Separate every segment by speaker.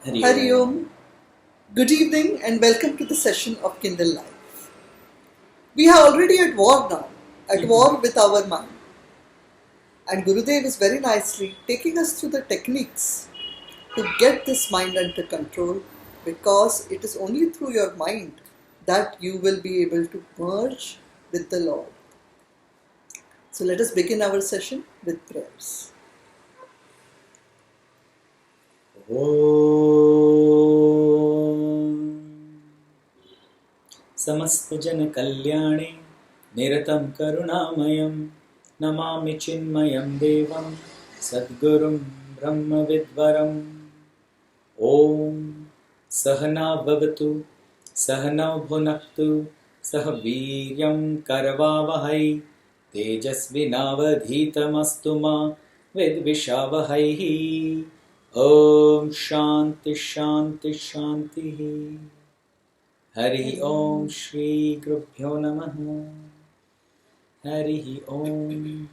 Speaker 1: Hari Om. Good evening and welcome to the session of Kindle Life. We are already at war now, at war with our mind. And Gurudev is very nicely taking us through the techniques to get this mind under control, because it is only through your mind that you will be able to merge with the Lord. So let us begin our session with prayers.
Speaker 2: समस्त जन कल्याणे निरतं करुणामयं नमामि चिन्मयं देवं सद्गुरुं ब्रह्मविद्वरम् ॐ सहना भवतु सहनौ भुनक्तु सह वीर्यं करवावहै तेजस्विनावधीतमस्तु मा विद्विषावहैः ॐ शान्ति शान्ति शान्तिः Hari Om Shri Gurubhyo Namaha. Hari Om.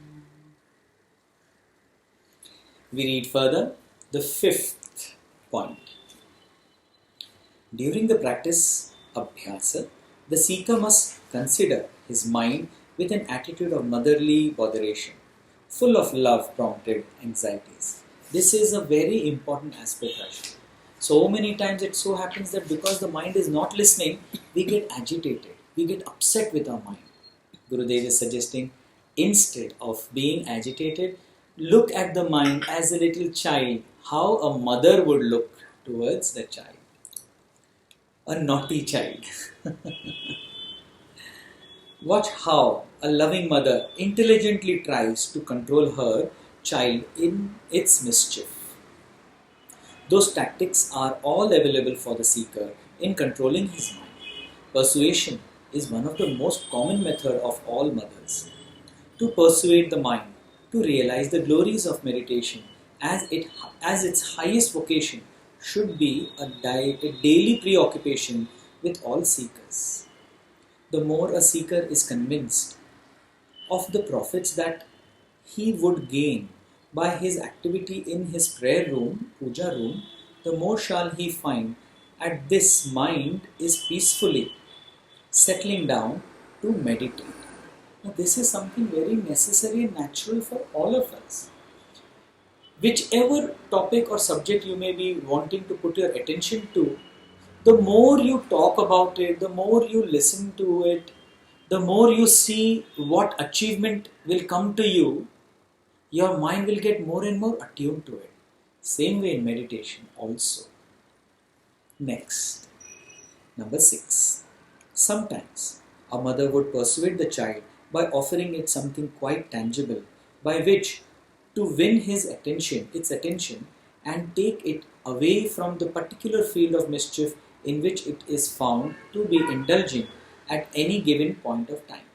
Speaker 2: We read further the fifth point. During the practice Abhyasa, the seeker must consider his mind with an attitude of motherly botheration, full of love-prompted anxieties. This is a very important aspect, Rajshree. So many times it so happens that because the mind is not listening, we get agitated, we get upset with our mind. Gurudev is suggesting, instead of being agitated, look at the mind as a little child, how a mother would look towards the child. A naughty child. Watch how a loving mother intelligently tries to control her child in its mischief. Those tactics are all available for the seeker in controlling his mind. Persuasion is one of the most common methods of all mothers. To persuade the mind to realize the glories of meditation as its highest vocation should be a daily preoccupation with all seekers. The more a seeker is convinced of the profits that he would gain by his activity in his prayer room, puja room, the more shall he find at this mind is peacefully settling down to meditate. Now this is something very necessary and natural for all of us. Whichever topic or subject you may be wanting to put your attention to, the more you talk about it, the more you listen to it, the more you see what achievement will come to you, your mind will get more and more attuned to it. Same way in meditation also. Next, number 6. Sometimes a mother would persuade the child by offering it something quite tangible, by which to win its attention and take it away from the particular field of mischief in which it is found to be indulging at any given point of time.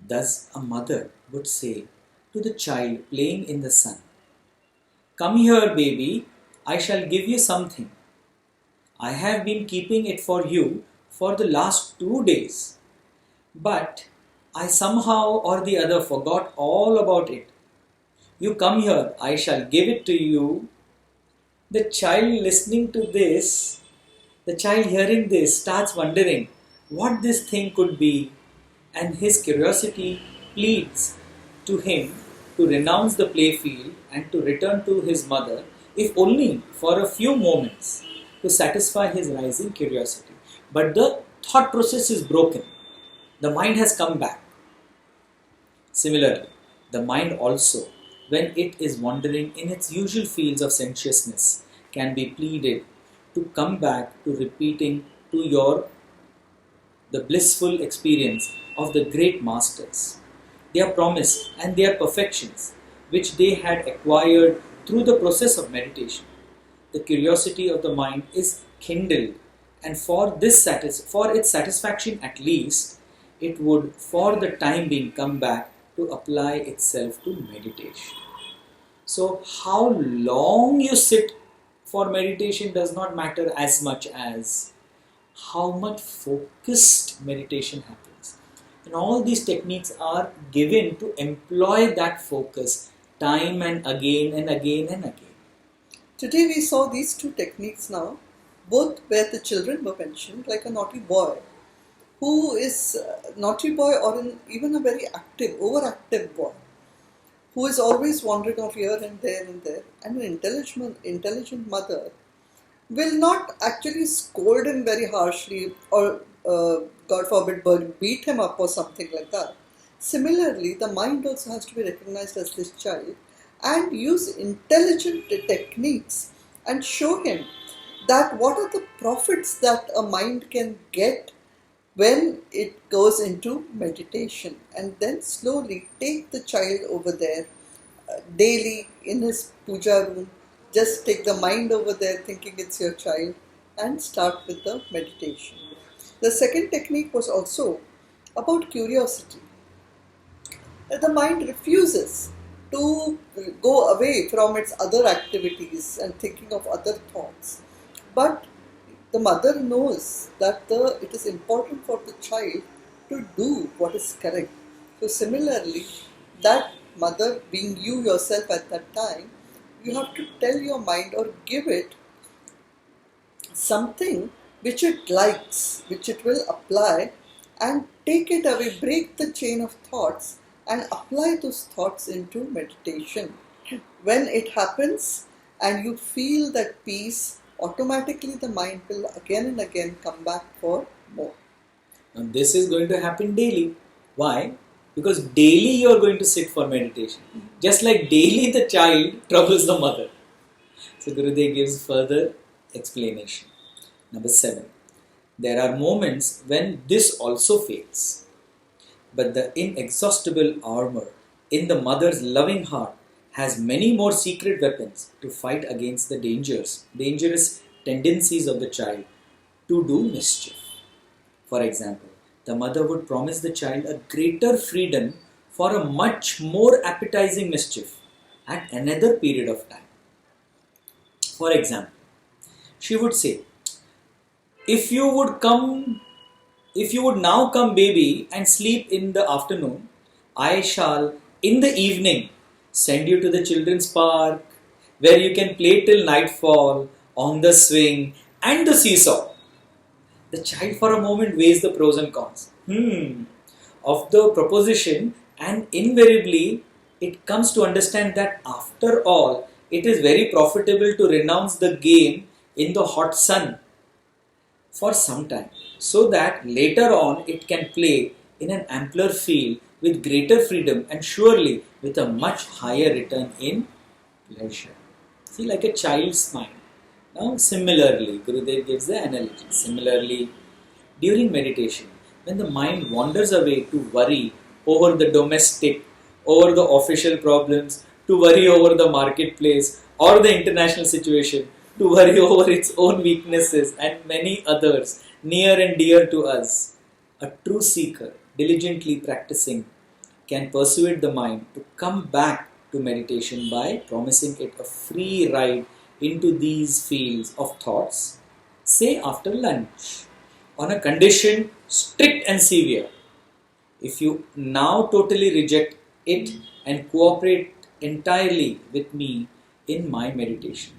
Speaker 2: Thus a mother would say to the child playing in the sun, "Come here, baby, I shall give you something. I have been keeping it for you for the last 2 days, but I somehow or the other forgot all about it. You come here, I shall give it to you." The child listening to this, the child hearing this starts wondering what this thing could be, and his curiosity pleads to him to renounce the playfield and to return to his mother, if only for a few moments, to satisfy his rising curiosity. But the thought process is broken. The mind has come back. Similarly, the mind also, when it is wandering in its usual fields of sensuousness, can be pleaded to come back to repeating to the blissful experience of the great masters, their promise and their perfections, which they had acquired through the process of meditation. The curiosity of the mind is kindled, and for its satisfaction at least, it would for the time being come back to apply itself to meditation. So how long you sit for meditation does not matter as much as how much focused meditation happens. And all these techniques are given to employ that focus time and again and again and again.
Speaker 1: Today we saw these two techniques now, both where the children were mentioned, like a naughty boy, who is a naughty boy or even a very active, overactive boy, who is always wandering off here and there and there. And an intelligent mother will not actually scold him very harshly or, God forbid, beat him up or something like that. Similarly, the mind also has to be recognized as this child and use intelligent techniques and show him that what are the profits that a mind can get when it goes into meditation, and then slowly take the child over there daily in his puja room. Just take the mind over there thinking it's your child and start with the meditation. The second technique was also about curiosity. The mind refuses to go away from its other activities and thinking of other thoughts. But the mother knows that it is important for the child to do what is correct. So similarly, that mother, being you yourself at that time, you have to tell your mind or give it something which it likes, which it will apply, and take it away, break the chain of thoughts and apply those thoughts into meditation. When it happens and you feel that peace, automatically the mind will again and again come back for more.
Speaker 2: And this is going to happen daily. Why? Because daily you are going to sit for meditation. Just like daily the child troubles the mother. So Gurudev gives further explanation. Number 7. There are moments when this also fails. But the inexhaustible armor in the mother's loving heart has many more secret weapons to fight against the dangerous tendencies of the child to do mischief. For example, the mother would promise the child a greater freedom for a much more appetizing mischief at another period of time. For example, she would say, if you would now come, baby, and sleep in the afternoon, I shall, in the evening, send you to the children's park, where you can play till nightfall, on the swing and the seesaw. The child for a moment weighs the pros and cons of the proposition, and invariably it comes to understand that after all, it is very profitable to renounce the game in the hot sun for some time, so that later on it can play in an ampler field with greater freedom and surely with a much higher return in pleasure. See, like a child's mind. Now, similarly, Gurudev gives the analogy. Similarly, during meditation, when the mind wanders away to worry over the domestic, over the official problems, to worry over the marketplace or the international situation, to worry over its own weaknesses and many others near and dear to us, a true seeker, diligently practicing, can persuade the mind to come back to meditation by promising it a free ride into these fields of thoughts, say after lunch, on a condition strict and severe. If you now totally reject it and cooperate entirely with me in my meditation,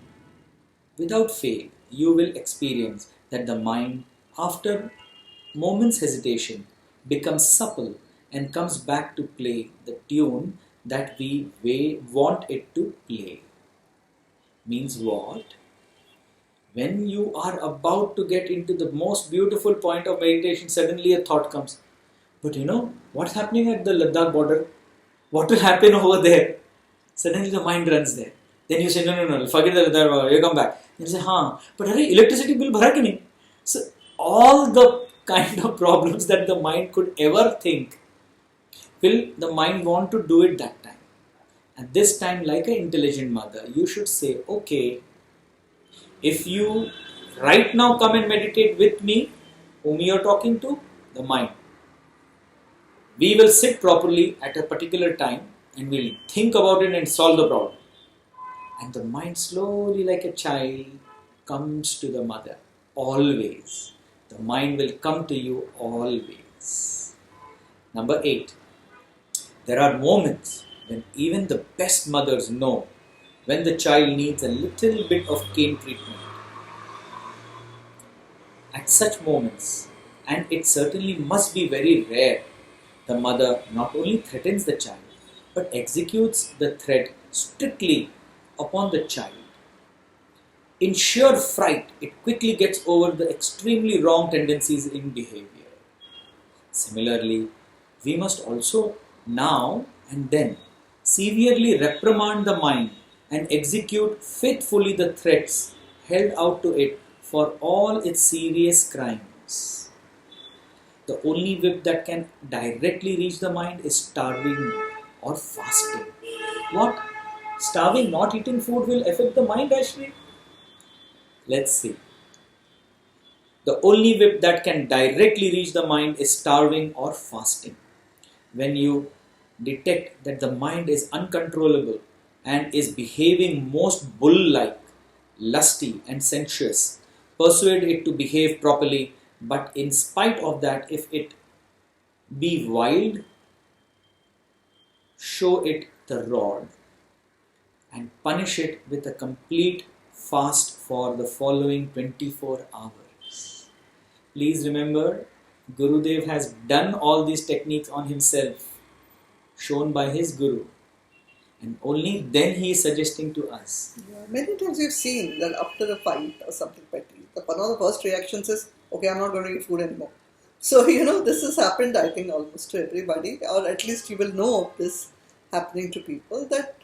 Speaker 2: without fail, you will experience that the mind, after moment's hesitation, becomes supple and comes back to play the tune that we want it to play. Means what? When you are about to get into the most beautiful point of meditation, suddenly a thought comes. But you know, what's happening at the Ladakh border? What will happen over there? Suddenly the mind runs there. Then you say, no, forget the Ladakh border, you come back. You say, but electricity bill bhara ki nahi? So all the kind of problems that the mind could ever think, will the mind want to do it that time? At this time, like an intelligent mother, you should say, okay, if you right now come and meditate with me, whom you are talking to? The mind. We will sit properly at a particular time and we'll think about it and solve the problem. And the mind slowly, like a child, comes to the mother. Always. The mind will come to you always. Number 8. There are moments when even the best mothers know when the child needs a little bit of cane treatment. At such moments, and it certainly must be very rare, the mother not only threatens the child, but executes the threat strictly upon the child. In sheer fright, it quickly gets over the extremely wrong tendencies in behavior. Similarly, we must also now and then severely reprimand the mind and execute faithfully the threats held out to it for all its serious crimes. The only whip that can directly reach the mind is starving or fasting. What? Starving, not eating food will affect the mind, Rajshree? Let's see. The only whip that can directly reach the mind is starving or fasting. When you detect that the mind is uncontrollable and is behaving most bull-like, lusty and sensuous, persuade it to behave properly, but in spite of that, if it be wild, show it the rod and punish it with a complete fast for the following 24 hours. Please remember, Gurudev has done all these techniques on himself, shown by his Guru, and only then he is suggesting to us.
Speaker 1: Yeah, many times we've seen that after a fight or something petty, one of the first reactions is, okay, I'm not going to eat food anymore. So, this has happened, I think, almost to everybody, or at least you will know of this happening to people, that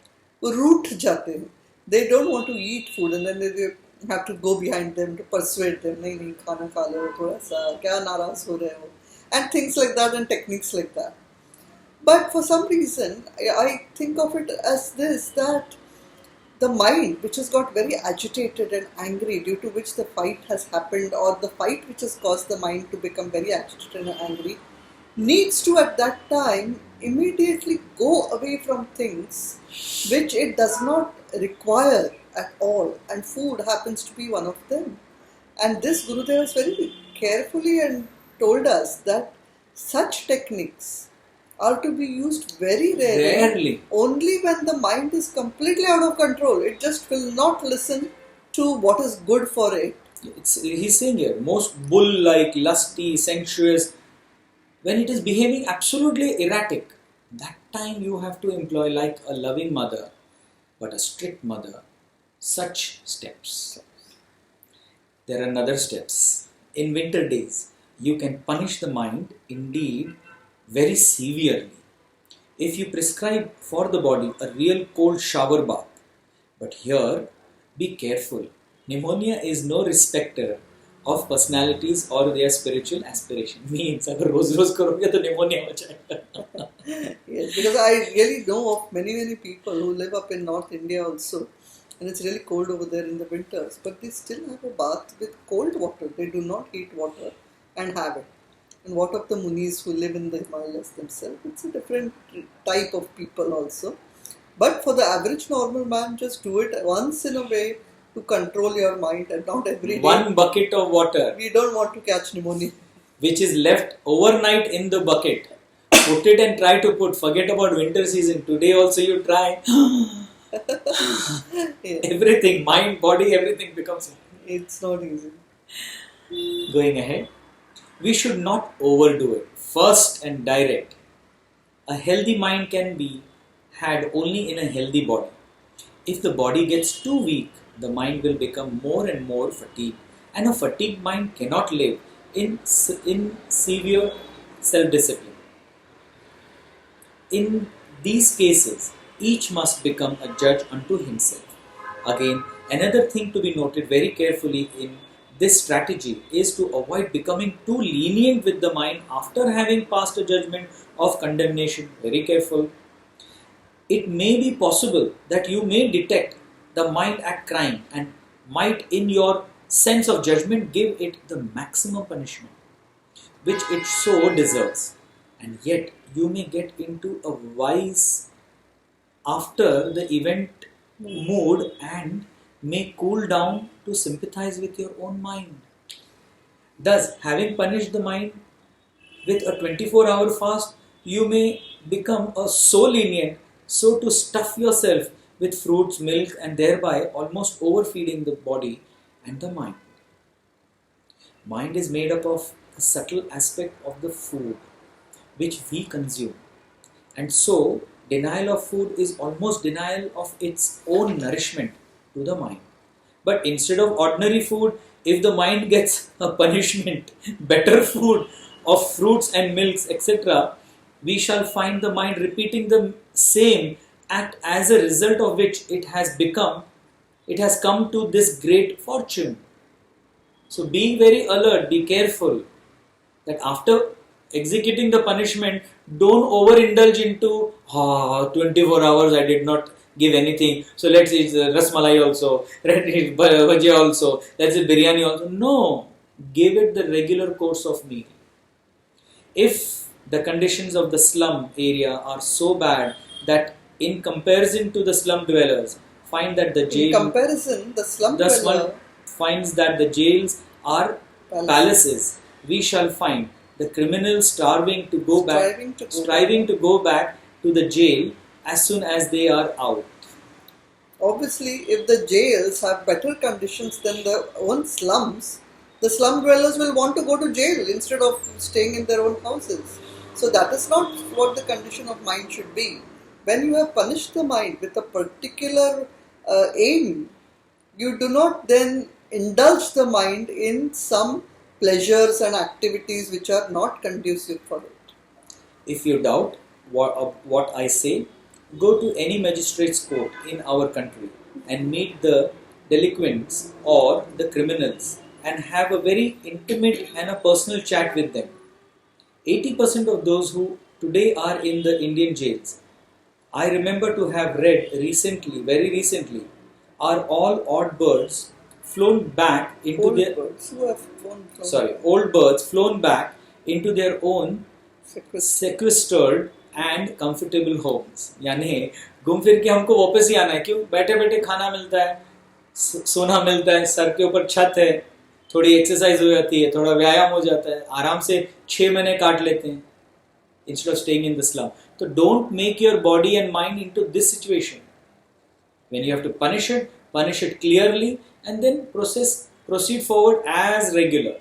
Speaker 1: root jate hain. They don't want to eat food, and then they have to go behind them to persuade them, nahi, khana kha lo, thoda sa, kya naraz ho rahe ho, and things like that and techniques like that. But for some reason, I think of it as this, that the mind, which has got very agitated and angry due to which the fight has happened, or the fight which has caused the mind to become very agitated and angry, needs to at that time immediately go away from things which it does not require at all, and food happens to be one of them. And this Gurudev has very carefully and told us that such techniques are to be used very rarely. Only when the mind is completely out of control. It just will not listen to what is good for it.
Speaker 2: He's saying here, most bull-like, lusty, sensuous, when it is behaving absolutely erratic, that time you have to employ, like a loving mother, but a strict mother, such steps. There are other steps. In winter days, you can punish the mind, indeed, very severely. If you prescribe for the body a real cold shower bath, but here, be careful. Pneumonia is no respecter of personalities or their spiritual aspiration. Means, अगर रोज करोगे तो pneumonia हो जाएगा.
Speaker 1: Yes, because I really know of many people who live up in North India also, and it's really cold over there in the winters, but they still have a bath with cold water. They do not heat water and have it. And what of the Munis who live in the Himalayas themselves? It's a different type of people also. But for the average normal man, just do it once in a way to control your mind, and not every day.
Speaker 2: One bucket of water.
Speaker 1: We don't want to catch pneumonia.
Speaker 2: Which is left overnight in the bucket. Put it and try to put. Forget about winter season. Today also you try.
Speaker 1: Yes.
Speaker 2: Everything, mind, body, everything becomes.
Speaker 1: It's not easy.
Speaker 2: Going ahead. We should not overdo it. First and direct. A healthy mind can be had only in a healthy body. If the body gets too weak, the mind will become more and more fatigued. And a fatigued mind cannot live in severe self-discipline. In these cases, each must become a judge unto himself. Again, another thing to be noted very carefully in this strategy is to avoid becoming too lenient with the mind after having passed a judgment of condemnation. Very careful. It may be possible that you may detect the mind at crime and might, in your sense of judgment, give it the maximum punishment which it so deserves. And yet, you may get into a wise after the event mood and may cool down to sympathize with your own mind. Thus, having punished the mind with a 24-hour fast, you may become so lenient, so to stuff yourself with fruits, milk, and thereby almost overfeeding the body and the mind. Mind is made up of a subtle aspect of the food which we consume. And so, denial of food is almost denial of its own nourishment to the mind. But instead of ordinary food, if the mind gets a punishment, better food of fruits and milks, etc., we shall find the mind repeating the same act, as a result of which it has come to this great fortune. So being very alert, be careful that after executing the punishment, don't overindulge into 24 hours I did not give anything, so let's eat rasmalai also, let's eat bhajia also, let's eat biryani also. No, give it the regular course of meal. If the conditions of the slum area are so bad that in comparison to the slum dwellers, find that the jail,
Speaker 1: in comparison, the slum dweller
Speaker 2: finds that the jails are palaces, we shall find the criminals striving to go back to the jail as soon as they are out.
Speaker 1: Obviously, if the jails have better conditions than the own slums, the slum dwellers will want to go to jail instead of staying in their own houses. So that is not what the condition of mind should be. When you have punished the mind with a particular aim, you do not then indulge the mind in some pleasures and activities which are not conducive for it.
Speaker 2: If you doubt what I say, go to any magistrate's court in our country and meet the delinquents or the criminals and have a very intimate and a personal chat with them. 80% of those who today are in the Indian jails, I remember to have read very recently, are all odd birds flown back into old birds flown back into their own sequestered and comfortable homes. यानी घूम फिर के हमको वापस ही आना है, क्यों? बैठे बैठे खाना मिलता है, सोना मिलता है, सर के ऊपर छत है, थोड़ी एक्सरसाइज हो जाती है, थोड़ा व्यायाम हो जाता है, आराम से 6 महीने काट लेते हैं instead of staying in the slum. So don't make your body and mind into this situation. When you have to punish it clearly and then proceed forward as regular.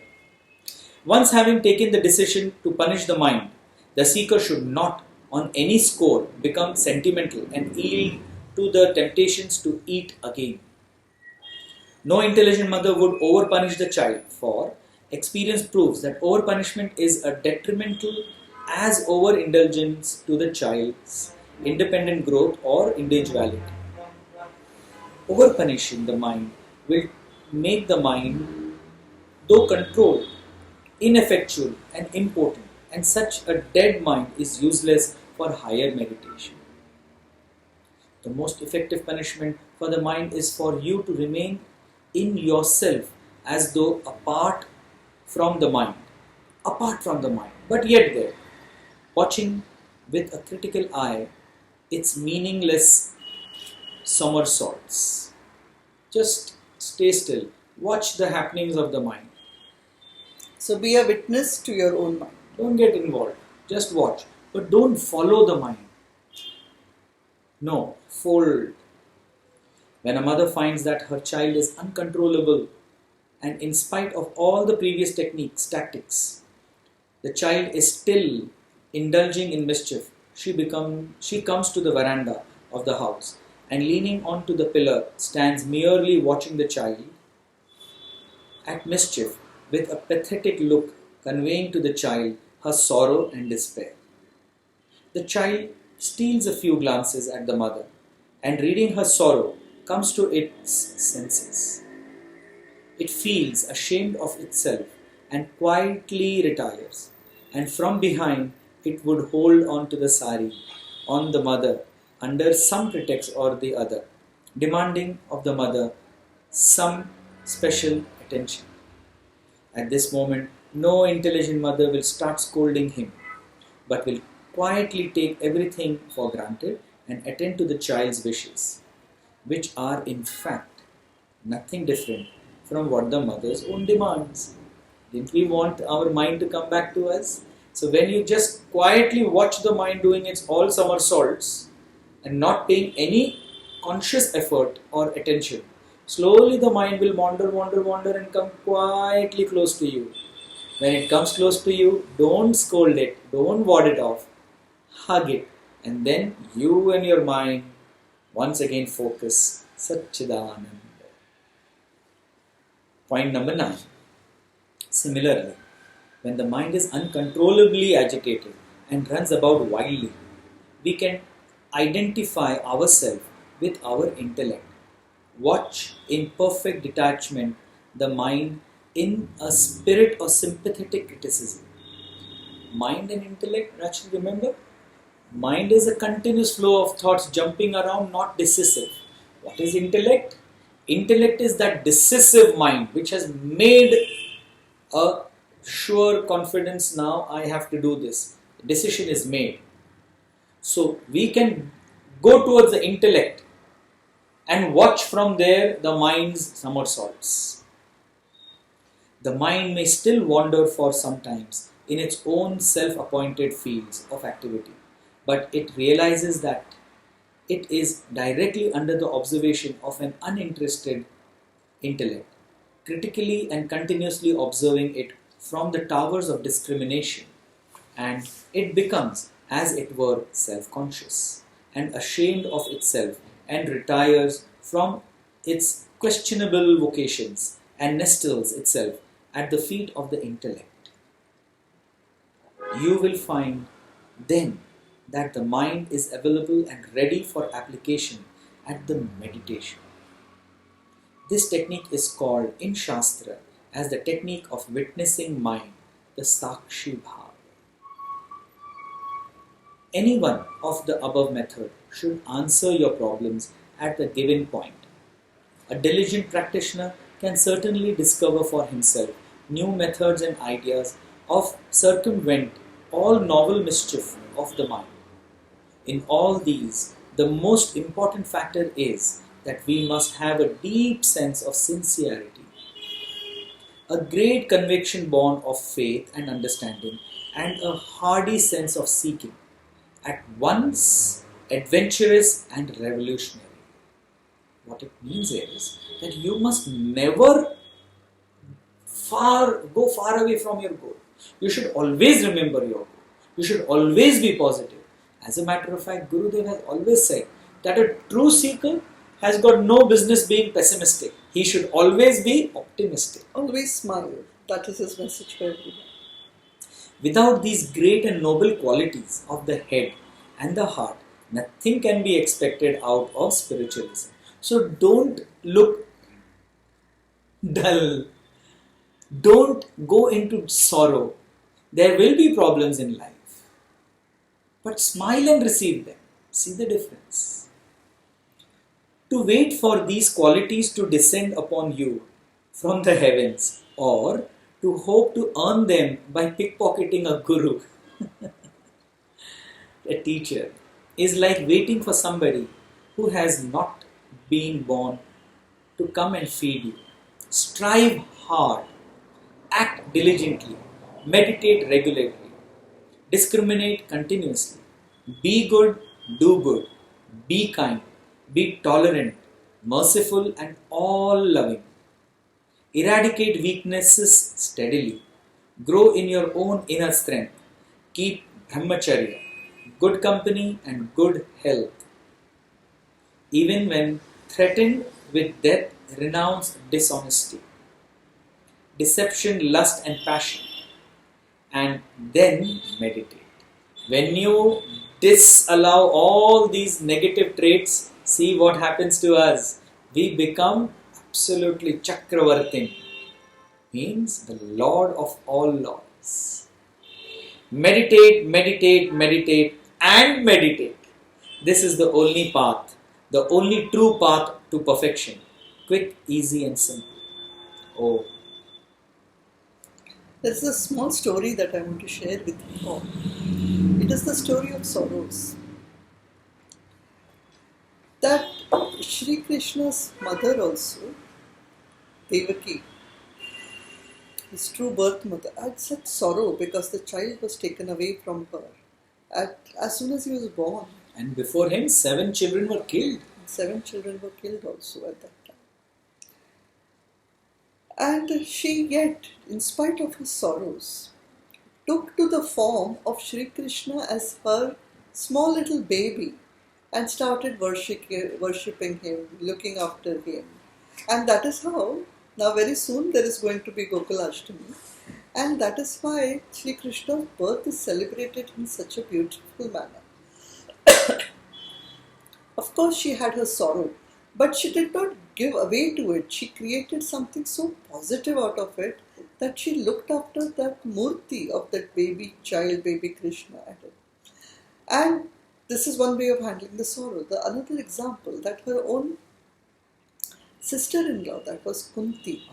Speaker 2: Once having taken the decision to punish the mind, the seeker should not on any score become sentimental and yield to the temptations to eat again. No intelligent mother would over-punish the child, for experience proves that over-punishment is a detrimental as over-indulgence to the child's independent growth or individuality. Over-punishing the mind will make the mind, though controlled, ineffectual and impotent, and such a dead mind is useless for higher meditation. The most effective punishment for the mind is for you to remain in yourself as though apart from the mind, but yet there, watching with a critical eye its meaningless somersaults. Just stay still, watch the happenings of the mind.
Speaker 1: So be a witness to your own mind.
Speaker 2: Don't get involved, just watch, but don't follow the mind. No, fold. When a mother finds that her child is uncontrollable and in spite of all the previous tactics, the child is still indulging in mischief, she comes to the veranda of the house and leaning onto the pillar stands merely watching the child at mischief with a pathetic look, conveying to the child her sorrow and despair. The child steals a few glances at the mother and reading her sorrow comes to its senses. It feels ashamed of itself and quietly retires, and from behind it would hold on to the sari on the mother under some pretext or the other, demanding of the mother some special attention. At this moment, no intelligent mother will start scolding him, but will quietly take everything for granted and attend to the child's wishes, which are in fact nothing different from what the mother's own demands. Didn't we want our mind to come back to us? So when you just quietly watch the mind doing its all somersaults and not paying any conscious effort or attention, slowly the mind will wander and come quietly close to you. When it comes close to you, don't scold it, don't ward it off, hug it, and then you and your mind once again focus Satchidananda. Point number 9. Similarly, when the mind is uncontrollably agitated and runs about wildly, we can identify ourselves with our intellect. Watch in perfect detachment the mind in a spirit of sympathetic criticism. Mind and intellect, Rajshree, remember? Mind is a continuous flow of thoughts jumping around, not decisive. What is intellect? Intellect is that decisive mind which has made a sure confidence, now I have to do this. The decision is made. So we can go towards the intellect and watch from there the mind's somersaults. The mind may still wander for some times in its own self-appointed fields of activity, but it realizes that it is directly under the observation of an uninterested intellect, critically and continuously observing it from the towers of discrimination, and it becomes, as it were, self-conscious and ashamed of itself, and retires from its questionable vocations and nestles itself at the feet of the intellect. You will find then that the mind is available and ready for application at the meditation. This technique is called in Shastra as the technique of witnessing mind, the Sakshi Bhav. Any one of the above method should answer your problems at the given point. A diligent practitioner can certainly discover for himself new methods and ideas of circumvent all novel mischief of the mind. In all these, the most important factor is that we must have a deep sense of sincerity, a great conviction born of faith and understanding, and a hardy sense of seeking, at once adventurous and revolutionary. What it means is that you must never go far away from your goal. You should always remember your goal. You should always be positive. As a matter of fact, Gurudev has always said that a true seeker has got no business being pessimistic. He should always be optimistic.
Speaker 1: Always smile. That is his message for everyone.
Speaker 2: Without these great and noble qualities of the head and the heart, nothing can be expected out of spiritualism. So don't look dull. Don't go into sorrow. There will be problems in life. But smile and receive them. See the difference. To wait for these qualities to descend upon you from the heavens, or to hope to earn them by pickpocketing a guru, a teacher, is like waiting for somebody who has not been born to come and feed you. Strive hard, act diligently, meditate regularly, discriminate continuously, be good, do good, be kind, be tolerant, merciful and all-loving. Eradicate weaknesses steadily, grow in your own inner strength, keep brahmacharya, good company and good health. Even when threatened with death, renounce dishonesty, deception, lust and passion, and then meditate. When you disallow all these negative traits, see what happens to us. We become absolutely Chakravartin, means the Lord of all lords. Meditate, meditate, meditate and meditate. This is the only path, the only true path to perfection. Quick, easy and simple. Oh.
Speaker 1: There's a small story that I want to share with you all. It is the story of sorrows. That Shri Krishna's mother also, Devaki, his true birth mother, had such sorrow because the child was taken away from her as soon as he was born.
Speaker 2: And before him, 7 children were killed.
Speaker 1: 7 children were killed also at that time. And she yet, in spite of her sorrows, took to the form of Sri Krishna as her small little baby and started worshipping him, looking after him. And that is how, now very soon there is going to be Gokulashtami. And that is why Sri Krishna's birth is celebrated in such a beautiful manner. Of course, she had her sorrow, but she did not give away to it. She created something so positive out of it that she looked after that murti of that baby child, baby Krishna at it. And this is one way of handling the sorrow. The another example, that her own sister-in-law, that was Kunti,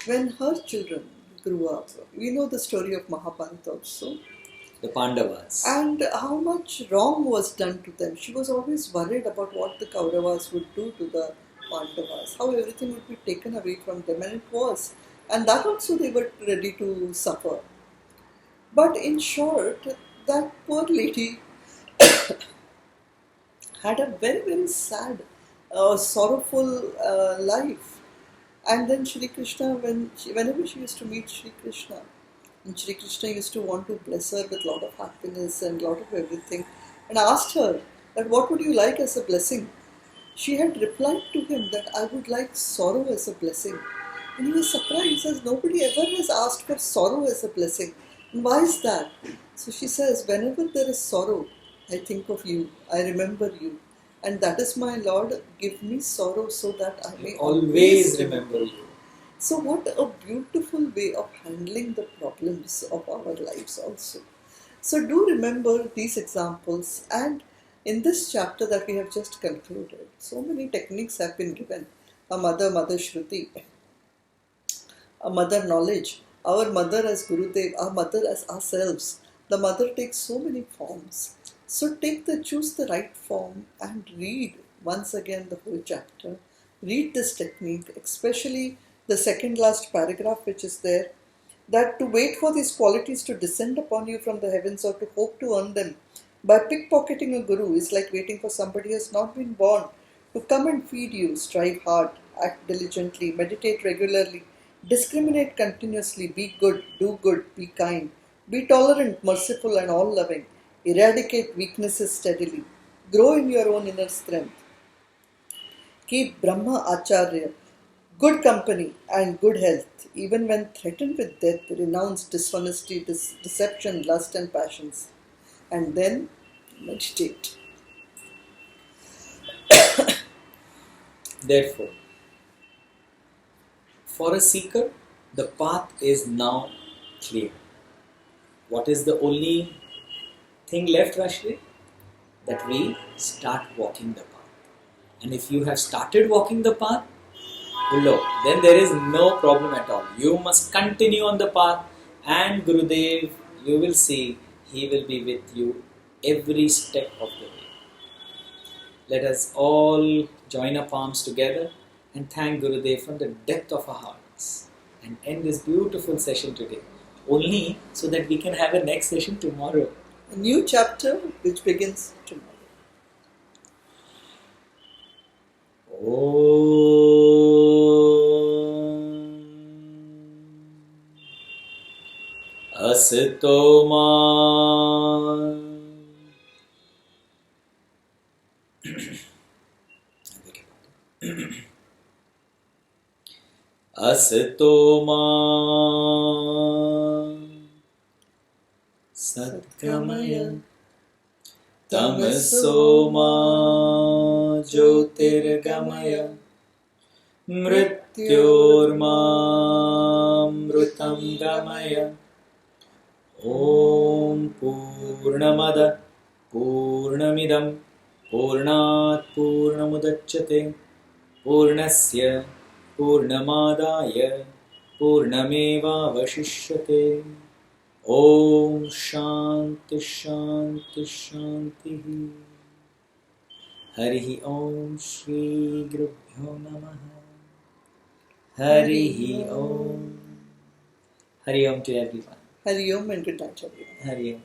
Speaker 1: when her children grew up, we know the story of Mahabharata also,
Speaker 2: the Pandavas,
Speaker 1: and how much wrong was done to them. She was always worried about what the Kauravas would do to the Pandavas, how everything would be taken away from them, and it was. And that also they were ready to suffer. But in short, that poor lady had a very, very sad, sorrowful life. And then Shri Krishna, whenever she used to meet Shri Krishna, and Shri Krishna used to want to bless her with a lot of happiness and a lot of everything, and asked her that what would you like as a blessing? She had replied to him that I would like sorrow as a blessing. And he was surprised. He says, nobody ever has asked for sorrow as a blessing. And why is that? So she says, whenever there is sorrow, I think of you, I remember you. And that is my Lord, give me sorrow so that I may
Speaker 2: always remember you.
Speaker 1: So what a beautiful way of handling the problems of our lives also. So do remember these examples, and in this chapter that we have just concluded, so many techniques have been given. A mother Shruti, a mother knowledge, our mother as Gurudev, our mother as ourselves. The mother takes so many forms. So choose the right form and read once again the whole chapter. Read this technique, especially the second last paragraph which is there, that to wait for these qualities to descend upon you from the heavens or to hope to earn them by pickpocketing a guru is like waiting for somebody who has not been born to come and feed you. Strive hard, act diligently, meditate regularly, discriminate continuously, be good, do good, be kind, be tolerant, merciful and all-loving, eradicate weaknesses steadily, grow in your own inner strength, keep brahmacharya, good company and good health, even when threatened with death, renounce dishonesty, deception, lust and passions, and then meditate.
Speaker 2: Therefore, for a seeker, the path is now clear. What is the only thing left, Rajshree? That we start walking the path. And if you have started walking the path, then there is no problem at all. You must continue on the path, and Gurudev, you will see, he will be with you every step of the way. Let us all join our palms together and thank Gurudev from the depth of our hearts and end this beautiful session today, only so that we can have a next session tomorrow.
Speaker 1: A new chapter which begins tomorrow.
Speaker 2: Asito ma Asito ma Satgamaya Tamaso ma Jyotirgamaya Mrityorma Mrutam Gamaya Om Purnamada Purnamidam Purnat Purnamudachyate Purnasya Purnamadaya Purnameva Vashishyate Om Shanti Shanti Shanti Harihi Om Shri Gurubhyo Namaha Harihi Om. Hari Om to everyone.
Speaker 1: Hari Om and good night everyone.
Speaker 2: Hari Om.